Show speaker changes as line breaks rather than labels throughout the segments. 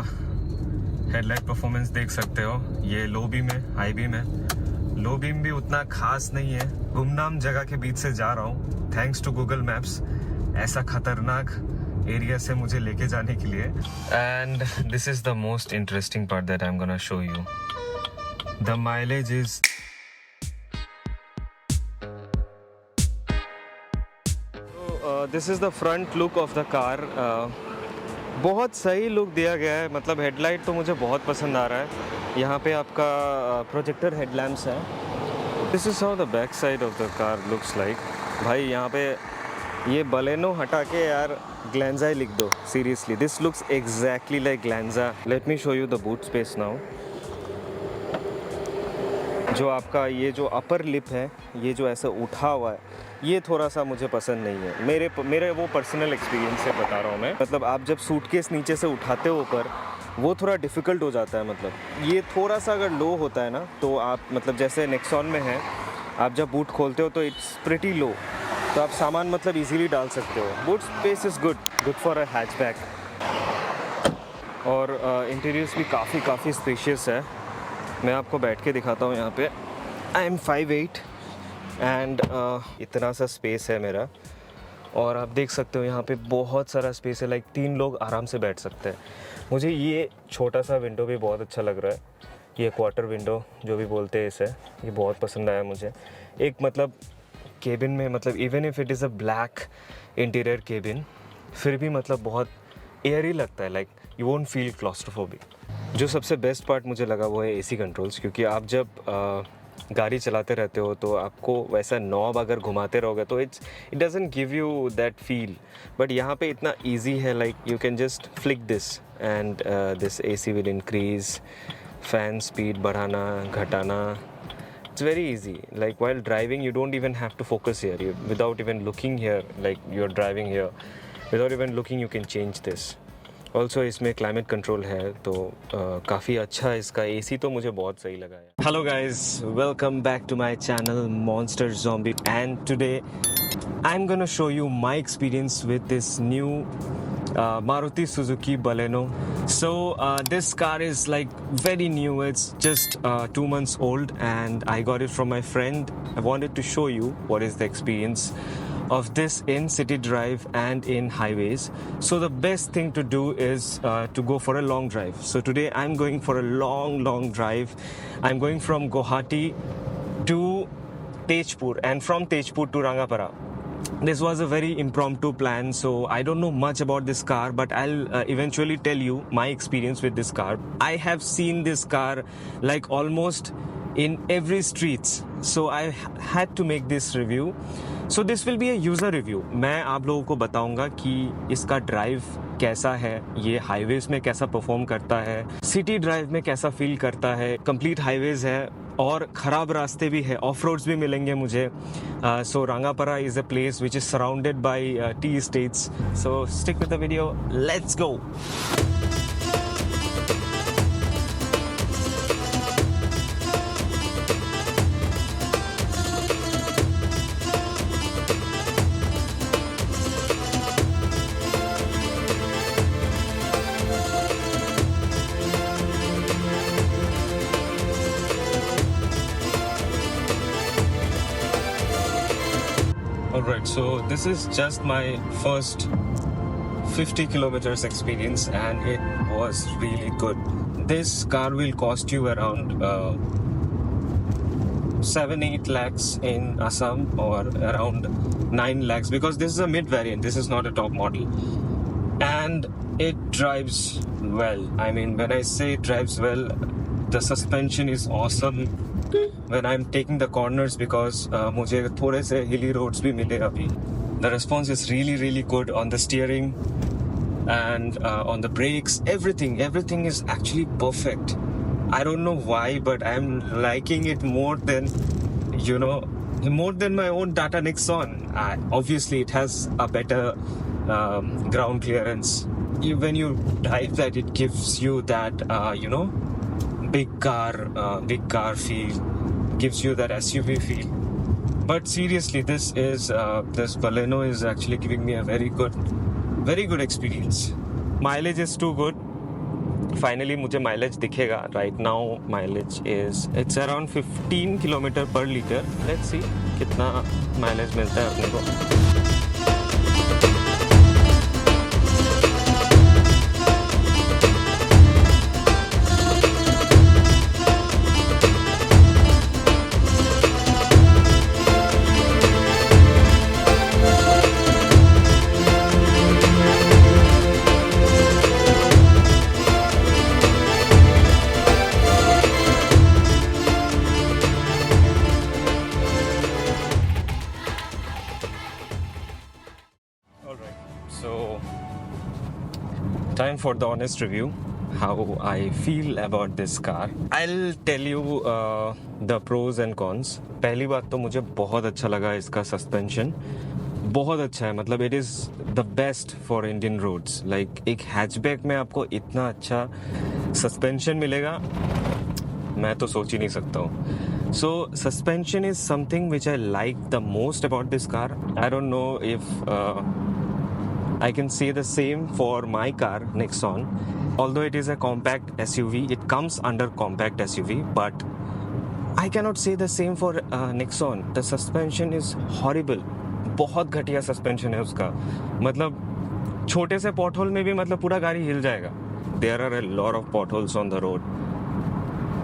Headlight performance देख सकते हो। ये लो बीम है, हाई बीम है। लो बीम भी उतना खास नहीं है। गुमनाम जगह के बीच से जा रहा हूँ थैंक्स टू गूगल मैप्स, ऐसा खतरनाक एरिया से मुझे लेके जाने के लिए। And this is the most interesting part that I am gonna show you. The mileage is this is the front look of the car. बहुत सही लुक दिया गया है, मतलब हेडलाइट तो मुझे बहुत पसंद आ रहा है। यहाँ पे आपका प्रोजेक्टर हेडलैम्प्स है। This is how the back side of the car looks like. भाई यहाँ पे ये बलेनो हटा के यार ग्लैंजा ही लिख दो, seriously this looks exactly like Glanza. Let me show you the boot space now. जो आपका ये जो अपर लिप है, ये जो ऐसे उठा हुआ है, ये थोड़ा सा मुझे पसंद नहीं है। मेरे वो पर्सनल एक्सपीरियंस से बता रहा हूँ मैं। मतलब आप जब सूटकेस नीचे से उठाते हो ऊपर, वो थोड़ा डिफ़िकल्ट हो जाता है। मतलब ये थोड़ा सा अगर लो होता है ना, तो आप मतलब जैसे नेक्सॉन में है, आप जब बूट खोलते हो तो इट्स प्रिटी लो, तो आप सामान मतलब इजीली डाल सकते हो। Boot space is good for a hatchback. और इंटीरियर्स भी काफ़ी स्पेशियस है। मैं आपको बैठ के दिखाता हूँ यहाँ पे। आई एम 5'8" एंड इतना सा स्पेस है मेरा। और आप देख सकते हो यहाँ पे बहुत सारा स्पेस है, लाइक 3 लोग आराम से बैठ सकते हैं। मुझे ये छोटा सा विंडो भी बहुत अच्छा लग रहा है, ये क्वार्टर विंडो जो भी बोलते हैं इसे, ये बहुत पसंद आया मुझे। एक मतलब केबिन में, मतलब even if it is a black interior cabin, फिर भी मतलब बहुत एयरी लगता है, like you won't feel claustrophobic. जो सबसे बेस्ट पार्ट मुझे लगा वो है एसी कंट्रोल्स, क्योंकि आप जब गाड़ी चलाते रहते हो तो आपको वैसा नॉब अगर घुमाते रहोगे तो it doesn't give you that feel. But यहाँ पे इतना इजी है, like you can just flick this and this AC will increase, fan speed बढ़ाना घटाना, it's very easy. Like while driving you don't even have to focus here, without even looking here, like you're driving here, without even looking you can change this. Also इसमें climate control है, तो काफ़ी अच्छा इसका AC तो मुझे बहुत सही लगा है। Hello guys, welcome back to my channel Monster Zombie, and today I'm gonna show you my experience with this new Maruti Suzuki Baleno. So this car is like very new. It's just 2 months old and I got it from my friend. I wanted to show you what is the experience of this in city drive and in highways. So the best thing to do is to go for a long drive. So today I'm going for a long drive. I'm going from Guwahati to Tejpur and from Tejpur to Rangapara. This was a very impromptu plan, so I don't know much about this car, but I'll eventually tell you my experience with this car. I have seen this car like almost in every streets, so I had to make this review. So this will be a user review. मैं आप लोगों को बताऊंगा कि इसका drive कैसा है, ये हाईवेज में कैसा परफॉर्म करता है, सिटी ड्राइव में कैसा फील करता है। कंप्लीट हाईवेज है और ख़राब रास्ते भी है, ऑफ रोड्स भी मिलेंगे मुझे। So Rangapara is a place which is surrounded by tea estates. So stick with the video, let's go. Alright, so this is just my first 50 kilometers experience and it was really good. This car will cost you around 7-8 lakhs in Assam, or around 9 lakhs, because this is a mid variant, this is not a top model. And it drives well. I mean, when I say it drives well, the suspension is awesome when I'm taking the corners, because मुझे थोड़े से hilly roads भी मिले अभी। The response is really good on the steering and on the brakes. Everything is actually perfect. I don't know why, but I'm liking it more than my own Tata Nexon. Obviously it has a better ground clearance. When you drive that, it gives you that big car feel, gives you that SUV feel. But seriously, this Baleno is actually giving me a very good experience. Mileage is too good. Finally मुझे mileage दिखेगा. Right now mileage it's around 15 kilometre पर litre. Let's see कितना mileage मिलता है अपने को. So, time for the honest review. How I feel about this car. I'll tell you the pros and cons. पहली बात तो मुझे बहुत अच्छा लगा इसका सस्पेंशन. बहुत अच्छा है. मतलब it is the best for Indian roads. Like एक हैचबैक में आपको इतना अच्छा सस्पेंशन मिलेगा, मैं तो सोच ही नहीं सकता हूँ. So suspension is something which I like the most about this car. I don't know if I can say the same for my car Nexon. Although it is a compact SUV, it comes under compact SUV, but I cannot say the same for Nexon. The suspension is horrible. बहुत घटिया suspension है उसका. मतलब छोटे से pothole में भी मतलब पूरा गाड़ी हिल जाएगा. There are a lot of potholes on the road.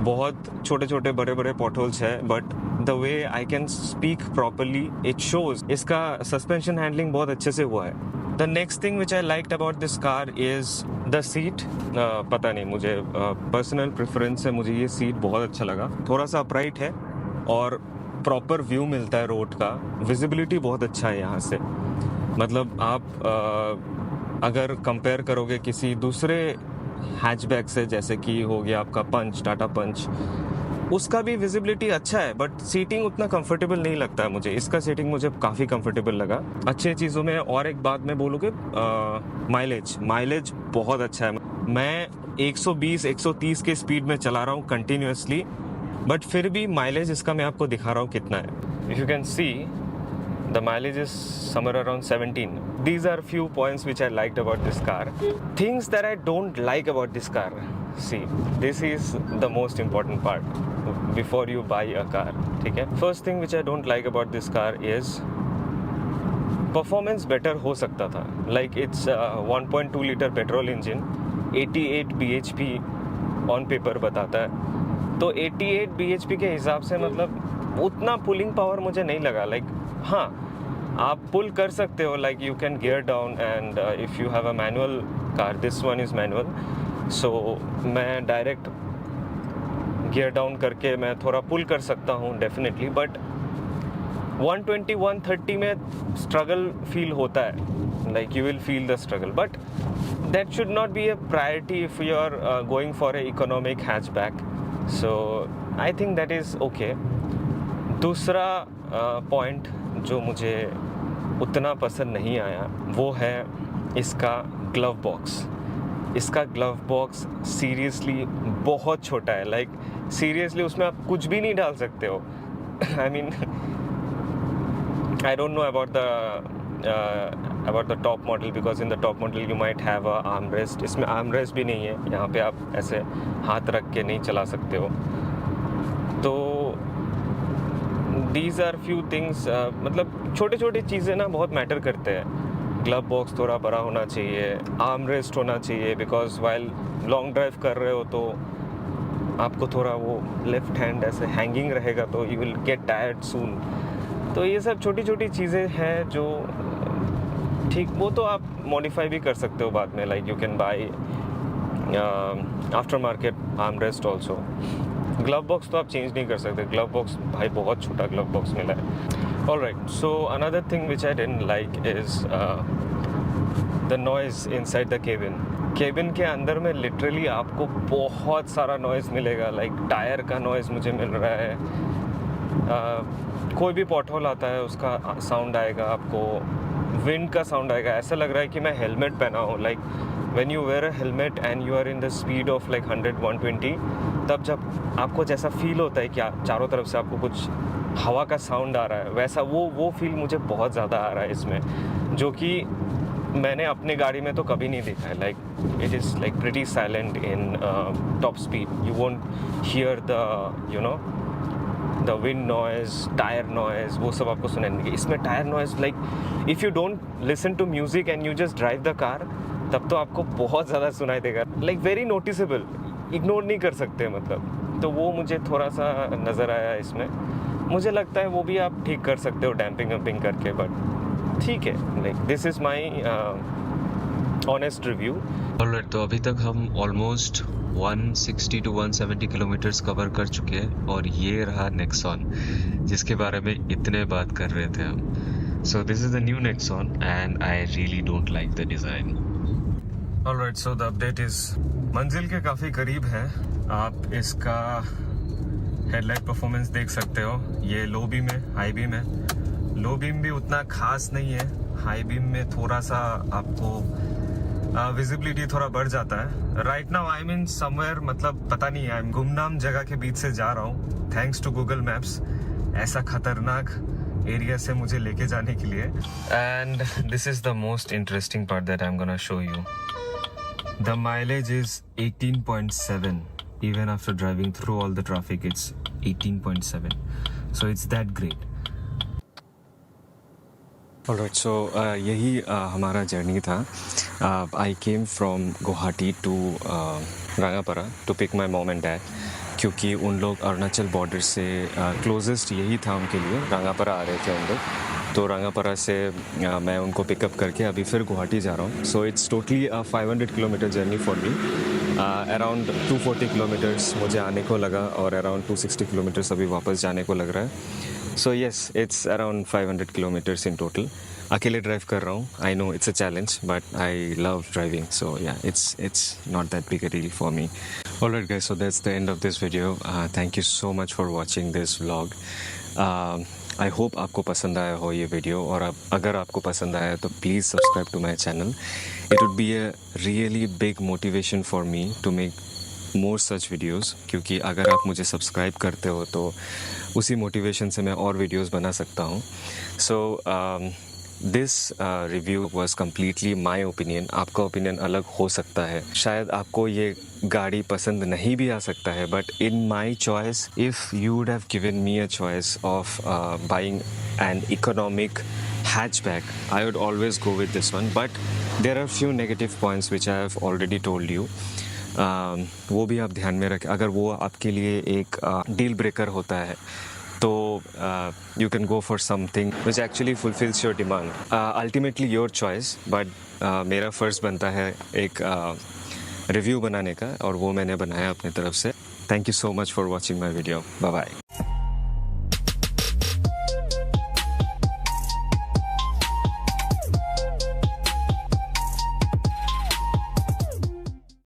बहुत छोटे छोटे बड़े बड़े पॉटहोल्स है, but the way I can speak properly it shows इसका सस्पेंशन हैंडलिंग बहुत अच्छे से हुआ है. The next thing which I liked about this car is the seat. पता नहीं, मुझे पर्सनल प्रेफरेंस है, मुझे ये सीट बहुत अच्छा लगा. थोड़ा सा अपराइट है और प्रॉपर व्यू मिलता है रोड का. विजिबिलिटी बहुत अच्छा है यहाँ से. मतलब आप अगर कंपेयर करोगे किसी दूसरे हैचबैक से, जैसे कि हो गया आपका पंच, टाटा पंच, उसका भी विजिबिलिटी अच्छा है, बट सीटिंग उतना कंफर्टेबल नहीं लगता है मुझे. इसका सीटिंग मुझे काफ़ी कंफर्टेबल लगा. अच्छे चीज़ों में और एक बात मैं बोलूँगी, माइलेज बहुत अच्छा है. मैं 120-130 के स्पीड में चला रहा हूँ कंटिन्यूसली, बट फिर भी माइलेज इसका मैं आपको दिखा रहा हूँ कितना है. If you can see the mileage is somewhere around 17. These are few points which I liked about this car. Things that I don't like about this car. See, this is the most important part before you buy a car. ठीक है? First thing which I don't like about this car is performance better हो सकता था. Like it's 1.2 liter petrol engine, 88 bhp on paper बताता है. तो 88 bhp के हिसाब से मतलब उतना पुलिंग पावर मुझे नहीं लगा. लाइक हाँ, आप पुल कर सकते हो, like you can gear down, and if you have a manual car, this one is manual, so मैं डायरेक्ट गियर डाउन करके मैं थोड़ा पुल कर सकता हूँ डेफिनेटली. बट 120-130 में स्ट्रगल फील होता है. Like you will feel the struggle, but that should not be a priority if you are going for a economic hatchback. So I think that is okay. दूसरा point जो मुझे उतना पसंद नहीं आया वो है इसका ग्लव बॉक्स. इसका ग्लव बॉक्स सीरियसली बहुत छोटा है. लाइक सीरियसली उसमें आप कुछ भी नहीं डाल सकते हो. I mean I don't know about the top model, because in the top model you might have a arm rest. इसमें आर्म रेस्ट भी नहीं है. यहाँ पे आप ऐसे हाथ रख के नहीं चला सकते हो. तो दीज आर फ्यू थिंग्स. मतलब छोटे छोटे चीज़ें ना बहुत मैटर करते हैं. ग्लव बॉक्स थोड़ा बड़ा होना चाहिए, आर्म रेस्ट होना चाहिए, बिकॉज वाइल लॉन्ग ड्राइव कर रहे हो तो आपको थोड़ा वो लेफ्ट हैंड ऐसे हैंगिंग रहेगा तो यू विल गेट टायर्ड सून. तो ये सब छोटी छोटी चीज़ें हैं जो ठीक, वो तो आप मॉडिफाई भी कर सकते हो बाद में. Like you can buy after market arm rest also. Glove box तो आप चेंज नहीं कर सकते. ग्लव बॉक्स भाई बहुत छोटा ग्लव बॉक्स मिला है. Alright, so another thing which I didn't like is the noise inside the cabin के अंदर में लिटरली आपको बहुत सारा नॉइज़ मिलेगा. लाइक टायर का नॉइज़ मुझे मिल रहा है. कोई भी पॉटहोल आता है उसका साउंड आएगा आपको. विंड का साउंड आएगा. ऐसा लग रहा है कि मैं हेलमेट पहना हूँ. Like when you wear a helmet and you are in the speed of like 100-120, तब जब आपको जैसा फील होता है कि चारों तरफ से आपको कुछ हवा का साउंड आ रहा है, वैसा वो फील मुझे बहुत ज़्यादा आ रहा है इसमें, जो कि मैंने अपने गाड़ी में तो कभी नहीं देखा है. Like it is like pretty silent in top speed. You won't hear the the wind noise, tyre noise, वो सब आपको सुनाई नहीं देगी. इसमें tyre noise, like if you don't listen to music and you just drive the car, तब तो आपको बहुत ज़्यादा सुनाई देगा. लाइक वेरी नोटिसेबल, इग्नोर नहीं कर सकते मतलब. तो वो मुझे थोड़ा सा नज़र आया इसमें. मुझे लगता है वो भी आप ठीक कर सकते हो डैम्पिंग वैम्पिंग करके, बट ठीक है. Like this is my honest review.
Alright, तो अभी तक हम ऑलमोस्ट 160 to 170 किलोमीटर्स कवर कर चुके हैं और ये रहा नेक्सॉन जिसके बारे में इतने बात कर रहे थे हम. So this is the new Nexon and I really don't like the design.
Alright, so the update is मंजिल के काफ़ी करीब है. आप इसका हेडलाइट परफॉर्मेंस देख सकते हो. ये लो बीम है, हाई बीम है. लो बीम भी उतना खास नहीं है. हाई बीम में थोड़ा सा आपको विजिबिलिटी थोड़ा बढ़ जाता है. Right now I mean somewhere, मतलब पता नहीं, आई एम गुमनाम जगह के बीच से जा रहा हूँ थैंक्स टू गूगल मैप्स, ऐसा खतरनाक एरिया से मुझे लेके जाने के लिए. And this is the most interesting part that I am gonna show you. The mileage is 18.7. even after driving through all the traffic, it's 18.7, so it's that great.
Alright, so यही हमारा journey था. I came from Guwahati to Rangapara to pick my mom and dad, क्योंकि उन लोग Arunachal border से closest यही था उनके लिए. रंगापरा आ रहे थे उन लोग, तो रंगापरा से मैं उनको पिकअप करके अभी फिर गुवाहाटी जा रहा हूँ. So it's totally 500 kilometre journey for me. Around 240 kilometres मुझे आने को लगा और अराउंड 260 किलोमीटर्स अभी वापस जाने को लग रहा है. So yes, it's around 500 kilometres in total. अकेले ड्राइव कर रहा हूँ. I know it's a challenge but I love driving, so yeah it's not that big a deal for me. Alright guys, so that's the end of this video. Thank you so much for watching this vlog. I hope आपको पसंद आया हो ये video, और अगर आपको पसंद आया तो please subscribe to my channel. It would be a really big motivation for me to make more such videos, क्योंकि अगर आप मुझे सब्सक्राइब करते हो तो उसी मोटिवेशन से मैं और वीडियोज़ बना सकता हूँ. So this review was completely my opinion. आपका ओपिनियन अलग हो सकता है, शायद आपको ये गाड़ी पसंद नहीं भी आ सकता है, but in my choice, if you would have given me a choice of buying an economic hatchback, I would always go with this one. But there are few negative points which I have already told you. वो भी आप ध्यान में रखें. अगर वो आपके लिए एक डील ब्रेकर होता है तो you can go for something which actually fulfills your demand. Ultimately your choice, but मेरा फ़र्ज़ बनता है एक रिव्यू बनाने का, और वो मैंने बनाया अपने तरफ से. Thank you so much for watching my video. Bye bye.